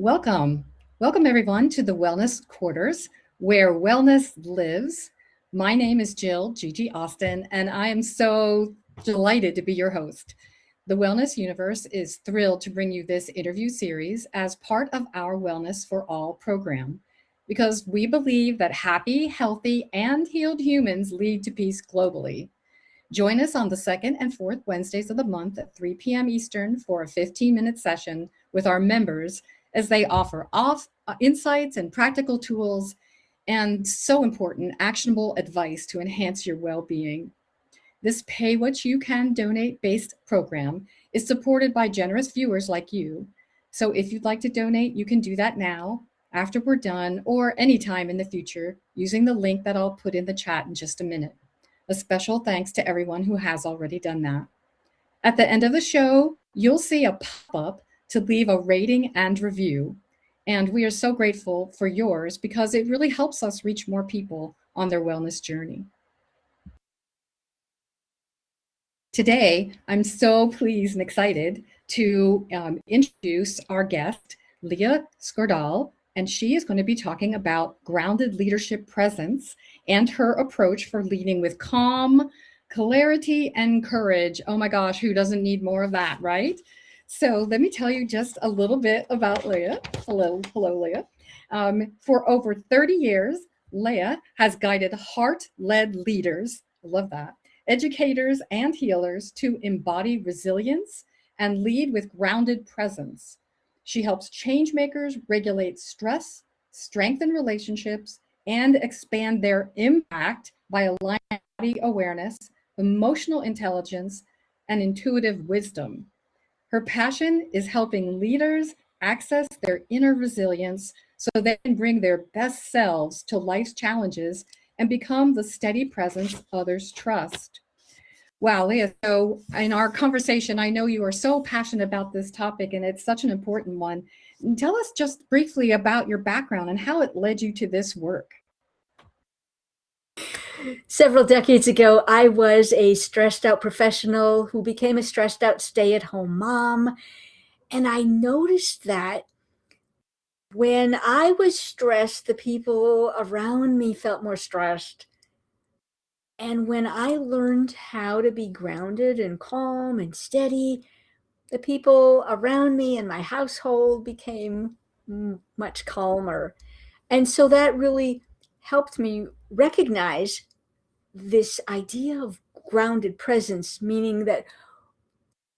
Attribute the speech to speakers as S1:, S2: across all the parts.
S1: Welcome. Welcome, everyone, to the Wellness Quarters, where wellness lives. My name is Jill, GiGi Austin, and I am so delighted to be your host. The Wellness Universe is thrilled to bring you this interview series as part of our Wellness for All program, because we believe that happy, healthy, and healed humans lead to peace globally. Join us on the second and fourth Wednesdays of the month at 3 p.m. Eastern for a 15-minute session with our members as they offer insights and practical tools and, so important, actionable advice to enhance your well-being. This pay what you can donate based program is supported by generous viewers like you. So if you'd like to donate, you can do that now, after we're done, or anytime in the future using the link that I'll put in the chat in just a minute. A special thanks to everyone who has already done that. At the end of the show, you'll see a pop-up to leave a rating and review. And we are so grateful for yours because it really helps us reach more people on their wellness journey. Today, I'm so pleased and excited to introduce our guest, Leah Skurdal, and she is going to be talking about grounded leadership presence and her approach for leading with calm, clarity, and courage. Oh my gosh, who doesn't need more of that, right? So let me tell you just a little bit about Leah. Hello, Leah. For over 30 years, Leah has guided heart-led leaders, I love that, educators and healers to embody resilience and lead with grounded presence. She helps change makers regulate stress, strengthen relationships, and expand their impact by aligning body awareness, emotional intelligence, and intuitive wisdom. Her passion is helping leaders access their inner resilience so they can bring their best selves to life's challenges and become the steady presence others trust. Wow, Leah, so in our conversation, I know you are so passionate about this topic and it's such an important one. Tell us just briefly about your background and how it led you to this work.
S2: Several decades ago, I was a stressed out professional who became a stressed out stay-at-home mom. And I noticed that when I was stressed, the people around me felt more stressed. And when I learned how to be grounded and calm and steady, the people around me and my household became much calmer. And so that really helped me recognize this idea of grounded presence, meaning that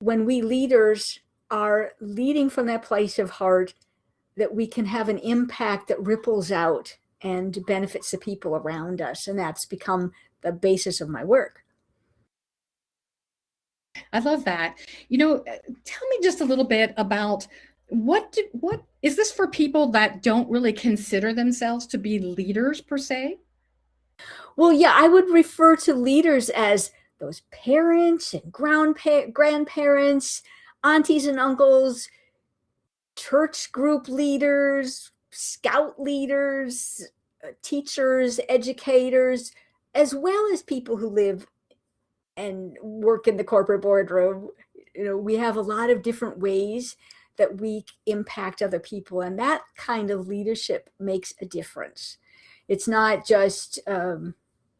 S2: when we leaders are leading from that place of heart, that we can have an impact that ripples out and benefits the people around us. And that's become the basis of my work.
S1: I love that. Tell me just a little bit about what is this for people that don't really consider themselves to be leaders per se?
S2: Well, yeah, I would refer to leaders as those parents and grandparents, aunties and uncles, church group leaders, scout leaders, teachers, educators, as well as people who live and work in the corporate boardroom. We have a lot of different ways that we impact other people, and that kind of leadership makes a difference. It's not just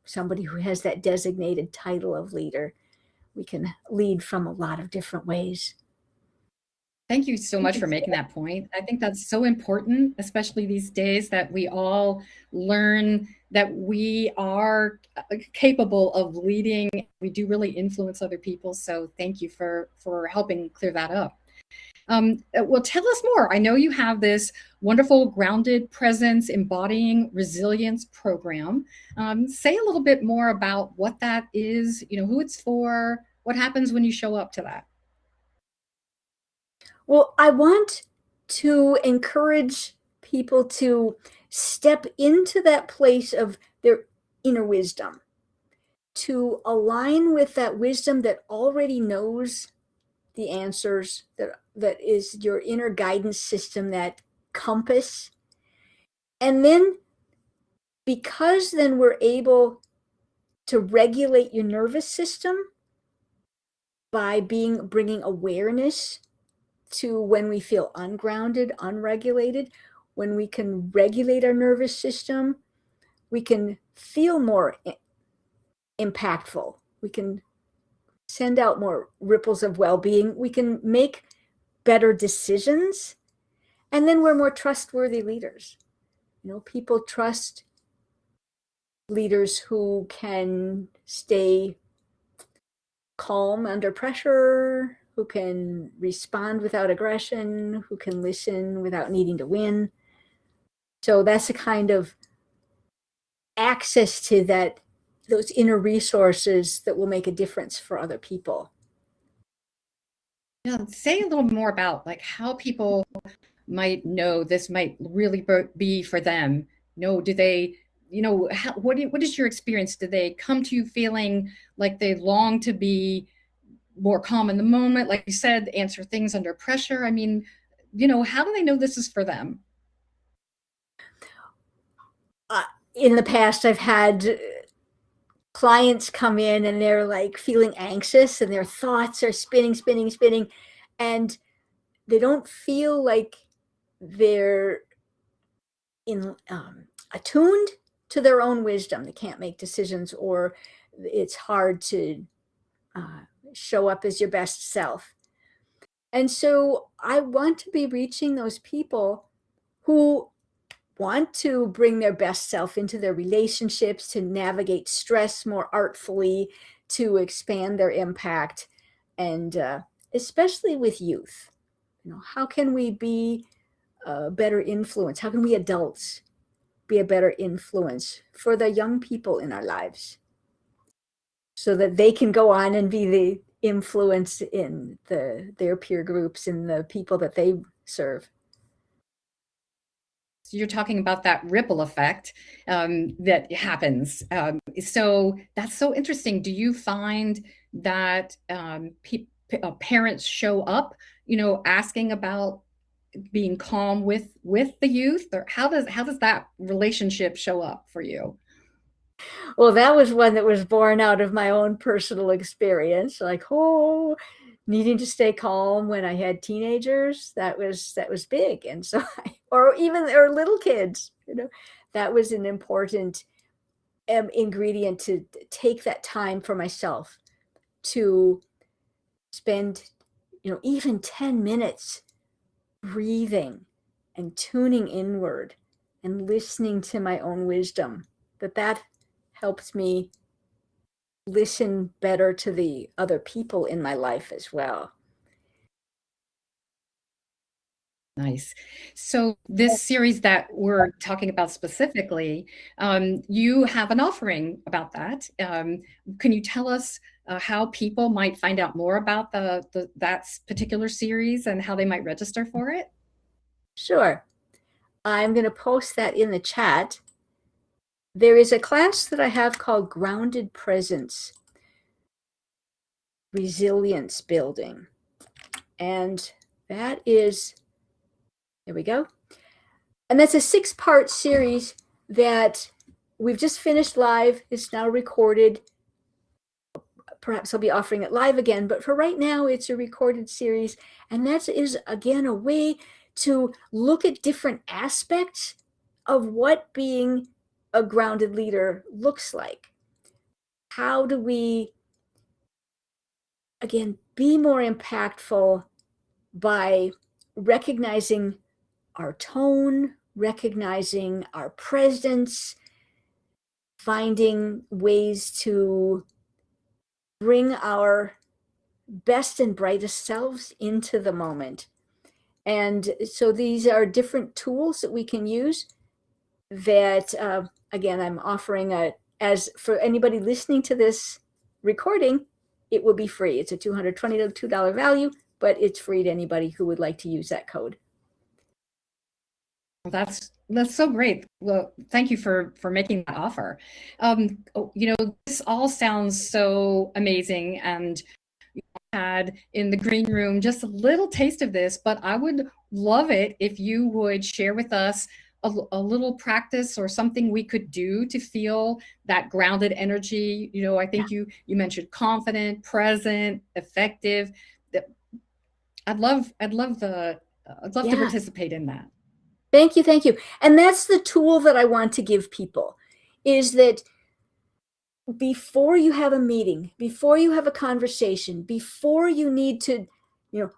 S2: somebody who has that designated title of leader. We can lead from a lot of different ways.
S1: Thank you so much for making that point. I think that's so important, especially these days that we all learn that we are capable of leading. We do really influence other people. So thank you for helping clear that up. Well, tell us more. I know you have this wonderful grounded presence embodying resilience program. Say a little bit more about what that is, who it's for, what happens when you show up to that.
S2: Well, I want to encourage people to step into that place of their inner wisdom, to align with that wisdom that already knows the answers, that is your inner guidance system, that compass. And then, because then we're able to regulate your nervous system by bringing awareness to when we feel ungrounded, unregulated. When we can regulate our nervous system, we can feel more impactful. We can send out more ripples of well-being. We can make better decisions. And then we're more trustworthy leaders. People trust leaders who can stay calm under pressure, who can respond without aggression, who can listen without needing to win. So that's a kind of access to those inner resources that will make a difference for other people.
S1: Yeah, say a little more about like how people might know this might really be for them. Do they, what is your experience? Do they come to you feeling like they long to be more calm in the moment, like you said, answer things under pressure? I mean, how do they know this is for them?
S2: In the past, I've had clients come in and they're like feeling anxious and their thoughts are spinning, and they don't feel like they're attuned to their own wisdom. They can't make decisions, or it's hard to show up as your best self. And so I want to be reaching those people who want to bring their best self into their relationships, to navigate stress more artfully, to expand their impact, and especially with youth. How can we be a better influence? How can we adults be a better influence for the young people in our lives so that they can go on and be the influence in their peer groups and the people that they serve?
S1: So you're talking about that ripple effect that happens. So that's so interesting. Do you find that parents show up, asking about being calm with the youth, or how does that relationship show up for you?
S2: Well, that was one that was born out of my own personal experience, like, needing to stay calm when I had teenagers. That was big. And so or little kids, that was an important ingredient, to take that time for myself, to spend, even 10 minutes breathing and tuning inward and listening to my own wisdom. That helped me listen better to the other people in my life as well.
S1: Nice. So this series that we're talking about specifically, you have an offering about that. Can you tell us how people might find out more about that particular series and how they might register for it?
S2: Sure. I'm going to post that in the chat. There is a class that I have called Grounded Presence, Resilience Building. And that is, there we go. And that's a 6-part series that we've just finished live. It's now recorded. Perhaps I'll be offering it live again, but for right now, it's a recorded series. And that is, again, a way to look at different aspects of what being a grounded leader looks like. How do we, again, be more impactful by recognizing our tone, recognizing our presence, finding ways to bring our best and brightest selves into the moment. And so these are different tools that we can use that, again, I'm offering as for anybody listening to this recording, it will be free. It's a $222 value, but it's free to anybody who would like to use that code.
S1: Well, that's so great. Well, thank you for making that offer. This all sounds so amazing, and had in the green room just a little taste of this, but I would love it if you would share with us a little practice or something we could do to feel that grounded energy. I think you mentioned confident, present, effective. I'd love to
S2: Yeah.
S1: participate in that.
S2: Thank you. Thank you. And that's the tool that I want to give people is that before you have a meeting, before you have a conversation, before you need to,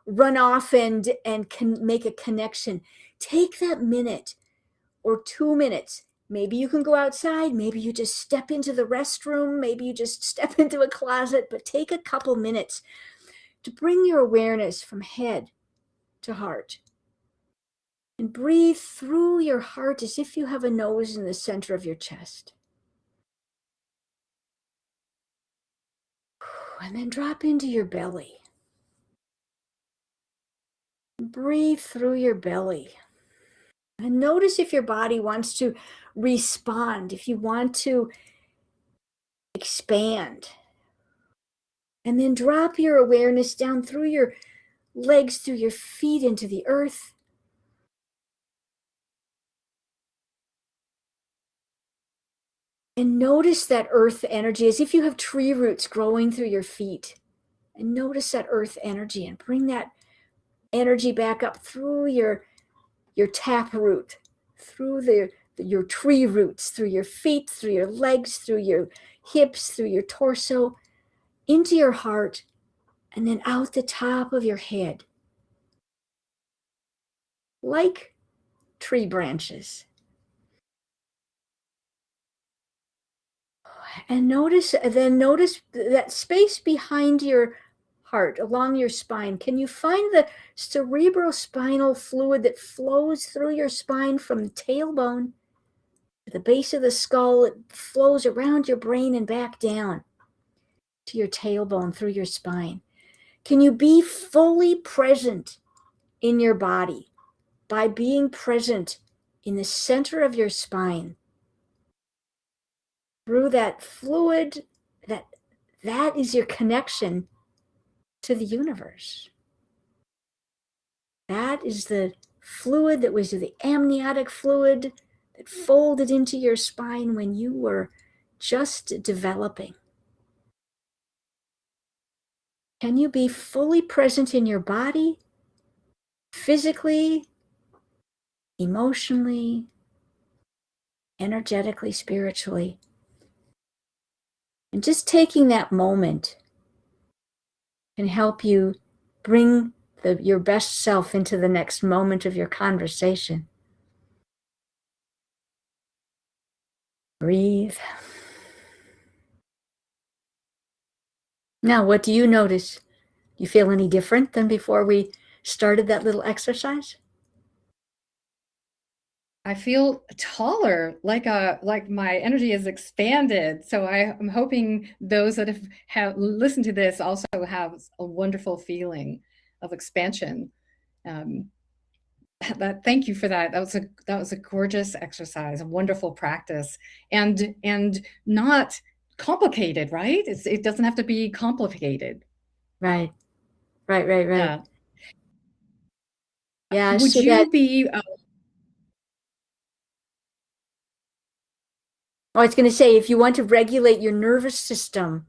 S2: run off and can make a connection, take that minute or 2 minutes. Maybe you can go outside, maybe you just step into the restroom, maybe you just step into a closet, but take a couple minutes to bring your awareness from head to heart. And breathe through your heart as if you have a nose in the center of your chest. And then drop into your belly. Breathe through your belly. And notice if your body wants to respond, if you want to expand. And then drop your awareness down through your legs, through your feet into the earth. And notice that earth energy as if you have tree roots growing through your feet. And notice that earth energy and bring that energy back up through your tap root, through your tree roots, through your feet, through your legs, through your hips, through your torso, into your heart, and then out the top of your head, like tree branches. And notice that space behind your heart, along your spine. Can you find the cerebrospinal fluid that flows through your spine from the tailbone to the base of the skull? It flows around your brain and back down to your tailbone through your spine. Can you be fully present in your body by being present in the center of your spine through that fluid that is your connection to the universe? That is the fluid that was the amniotic fluid that folded into your spine when you were just developing. Can you be fully present in your body, physically, emotionally, energetically, spiritually? And just taking that moment can help you bring your best self into the next moment of your conversation. Breathe. Now, what do you notice? You feel any different than before we started that little exercise?
S1: I feel taller, like my energy is expanded. So I'm hoping those that have listened to this also have a wonderful feeling of expansion. Um, thank you for that. That was a gorgeous exercise, a wonderful practice, and not complicated, right? It doesn't have to be complicated.
S2: Right, right.
S1: Yeah.
S2: Yeah,
S1: Would
S2: so that,
S1: you be
S2: I was going to say, if you want to regulate your nervous system,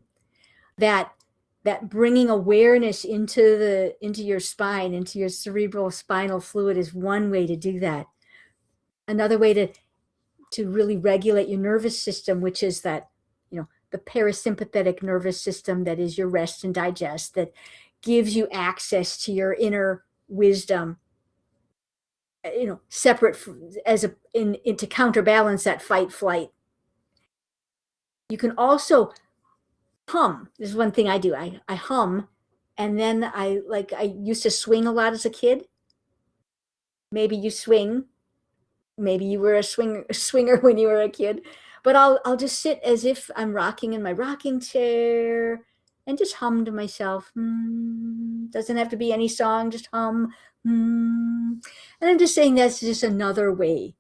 S2: that bringing awareness into your spine, into your cerebral spinal fluid is one way to do that. Another way to really regulate your nervous system, which is that, the parasympathetic nervous system that is your rest and digest, that gives you access to your inner wisdom, separate to counterbalance that fight flight. You can also hum. This is one thing I do. I hum, and then I used to swing a lot as a kid. Maybe you swing. Maybe you were a swinger when you were a kid. But I'll just sit as if I'm rocking in my rocking chair and just hum to myself. Doesn't have to be any song, just hum. And I'm just saying that's just another way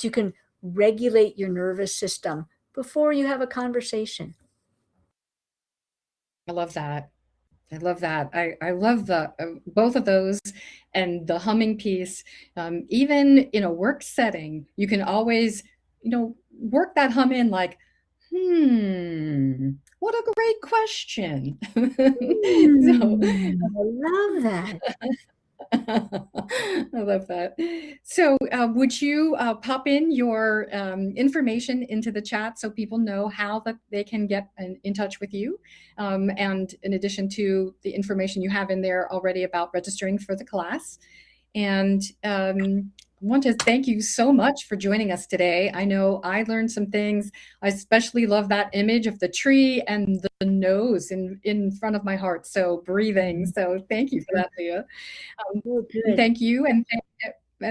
S2: you can regulate your nervous system before you have a conversation.
S1: I love that. I love that. I love the both of those and the humming piece. Even in a work setting, you can always, work that hum in like, What a great question. So,
S2: I love that.
S1: I love that. So, would you pop in your information into the chat so people know how that they can get in touch with you? And in addition to the information you have in there already about registering for the class. And want to thank you so much for joining us today. I know I learned some things. I especially love that image of the tree and the nose in front of my heart. So breathing. So thank you for that, Leah.
S2: Oh,
S1: And
S2: good.
S1: thank you, and thank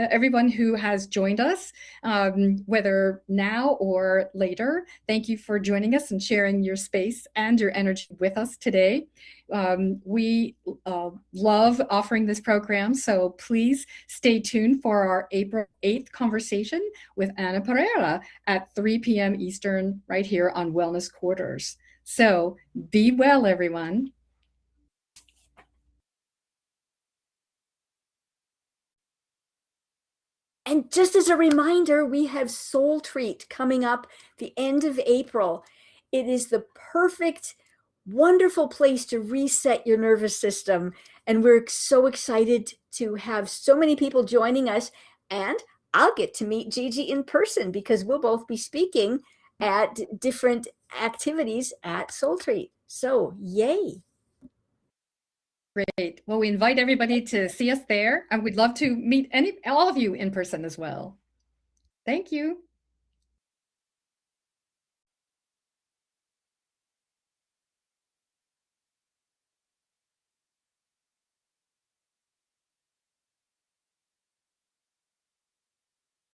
S1: everyone who has joined us, whether now or later. Thank you for joining us and sharing your space and your energy with us today. We love offering this program, so please stay tuned for our April 8th conversation with Ana Pereira at 3 p.m. Eastern, right here on Wellness Quarters. So be well, everyone.
S2: And just as a reminder, we have Soul Treat coming up the end of April. It is the perfect, wonderful place to reset your nervous system. And we're so excited to have so many people joining us. And I'll get to meet GiGi in person because we'll both be speaking at different activities at Soul Treat. So, yay.
S1: Great. Well, we invite everybody to see us there, and we'd love to meet all of you in person as well. Thank you.